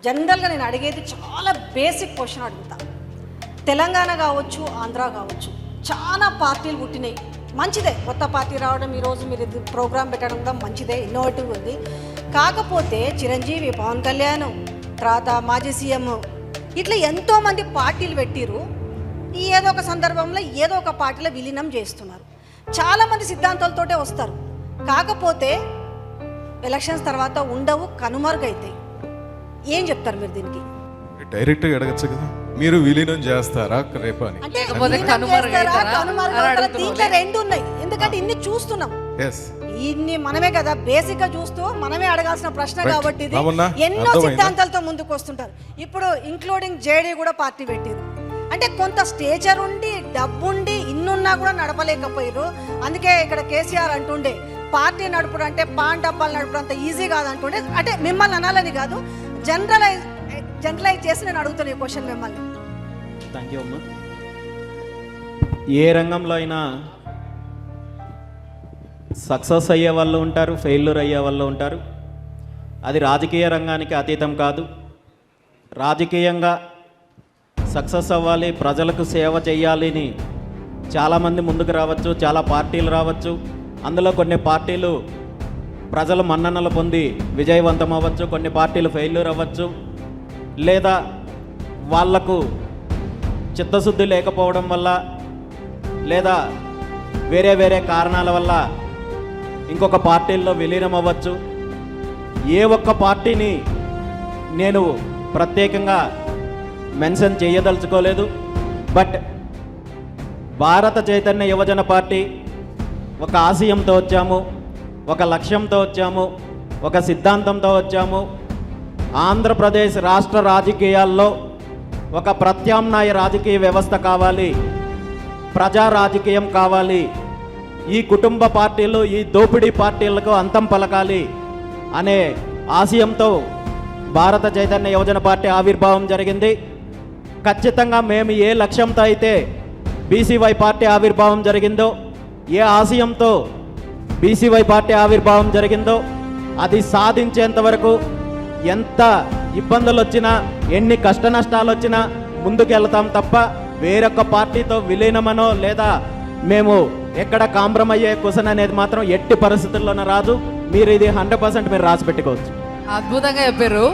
జనరల్గా నేను అడిగేది చాలా బేసిక్ క్వశ్చన్ అడుగుతా. తెలంగాణ కావచ్చు, ఆంధ్ర కావచ్చు, చాలా పార్టీలు పుట్టినాయి. మంచిదే, కొత్త పార్టీ రావడం, ఈరోజు మీరు ఇది ప్రోగ్రాం పెట్టడం కూడా మంచిదే, ఇన్నోవేటివ్ ఉంది. కాకపోతే చిరంజీవి, పవన్ కళ్యాణ్, తర్వాత మాజీ సీఎం, ఇట్లా ఎంతోమంది పార్టీలు పెట్టిరు. ఏదో ఒక సందర్భంలో ఏదో ఒక పార్టీలో విలీనం చేస్తున్నారు. చాలామంది సిద్ధాంతాలతోటే వస్తారు. కాకపోతే ఎలక్షన్స్ తర్వాత ఉండవు, కనుమరుగైతాయి. ఏం చెప్తారు మీరు దీనికి? డైరెక్ట్గా అడగచ్చు కదా, మీరు విలీనం చేస్తారా రేపు అని. అంటే దీంట్లో రెండు ఉన్నాయి, ఎందుకంటే ఇన్ని చూస్తున్నాం, ఇన్ని మనమే కదా బేసిక్ గా చూస్తూ మనమే అడగాల్సిన ప్రశ్న కాబట్టి ఇది ఎన్నో సిద్ధాంతాలతో ముందుకు వస్తుంటారు. ఇప్పుడు ఇంక్లూడింగ్ జేడీ కూడా పార్టీ పెట్టారు. అంటే కొంత స్టేచర్ ఉండి డబ్బుండి ఇన్నున్నా కూడా నడపలేకపోయారు. అందుకే ఇక్కడ కేసీఆర్ అంటుండే పార్టీ నడుపుడు అంటే పాన్ డబ్బాలు నడుపుడు అంత ఈజీ కాదు అంటుండే. అంటే మిమ్మల్ని అనాలని కాదు, జనరలైజ్ చేసి నేను అడుగుతాను ఈ క్వశ్చన్ మిమ్మల్ని. థ్యాంక్ యూ అమ్మా. ఏ రంగంలో అయినా సక్సెస్ అయ్యే వాళ్ళు ఉంటారు, ఫెయిల్యూర్ అయ్యే వాళ్ళు ఉంటారు. అది రాజకీయ రంగానికి అతీతం కాదు. రాజకీయంగా సక్సెస్ అవ్వాలి, ప్రజలకు సేవ చేయాలని చాలామంది ముందుకు రావచ్చు, చాలా పార్టీలు రావచ్చు. అందులో కొన్ని పార్టీలు ప్రజల మన్ననలు పొంది విజయవంతం అవ్వచ్చు, కొన్ని పార్టీలు ఫెయిల్యూర్ అవ్వచ్చు, లేదా వాళ్లకు చిత్తశుద్ధి లేకపోవడం వల్ల లేదా వేరే వేరే కారణాల వల్ల ఇంకొక పార్టీల్లో విలీనం అవ్వచ్చు. ఏ ఒక్క పార్టీని నేను ప్రత్యేకంగా మెన్షన్ చేయదలుచుకోలేదు. బట్ భారత చైతన్య యువజన పార్టీ ఒక ఆశయంతో వచ్చాము, ఒక లక్ష్యంతో వచ్చాము, ఒక సిద్ధాంతంతో వచ్చాము. ఆంధ్రప్రదేశ్ రాష్ట్ర రాజకీయాల్లో ఒక ప్రత్యామ్నాయ రాజకీయ వ్యవస్థ కావాలి, ప్రజా రాజకీయం కావాలి, ఈ కుటుంబ పార్టీలు, ఈ దోపిడీ పార్టీలకు అంతం పలకాలి అనే ఆశయంతో భారత చైతన్య యువజన పార్టీ ఆవిర్భావం జరిగింది. ఖచ్చితంగా మేము ఏ లక్ష్యంతో అయితే బీసీవై పార్టీ ఆవిర్భావం జరిగిందో, ఏ ఆశయంతో బీసీవై పార్టీ ఆవిర్భావం జరిగిందో అది సాధించేంత వరకు ఎంత ఇబ్బందులు వచ్చినా, ఎన్ని కష్ట నష్టాలు వచ్చినా ముందుకు వెళ్తాం తప్ప వేరొక పార్టీతో విలీనమనో లేదా మేము ఎక్కడ కాంప్రమైజ్ అయ్యే క్వశ్చన్ అనేది మాత్రం ఎట్టి పరిస్థితుల్లోనే రాదు. మీరు ఇది 100% మీరు రాసి పెట్టుకోవచ్చు. అద్భుతంగా చెప్పారు.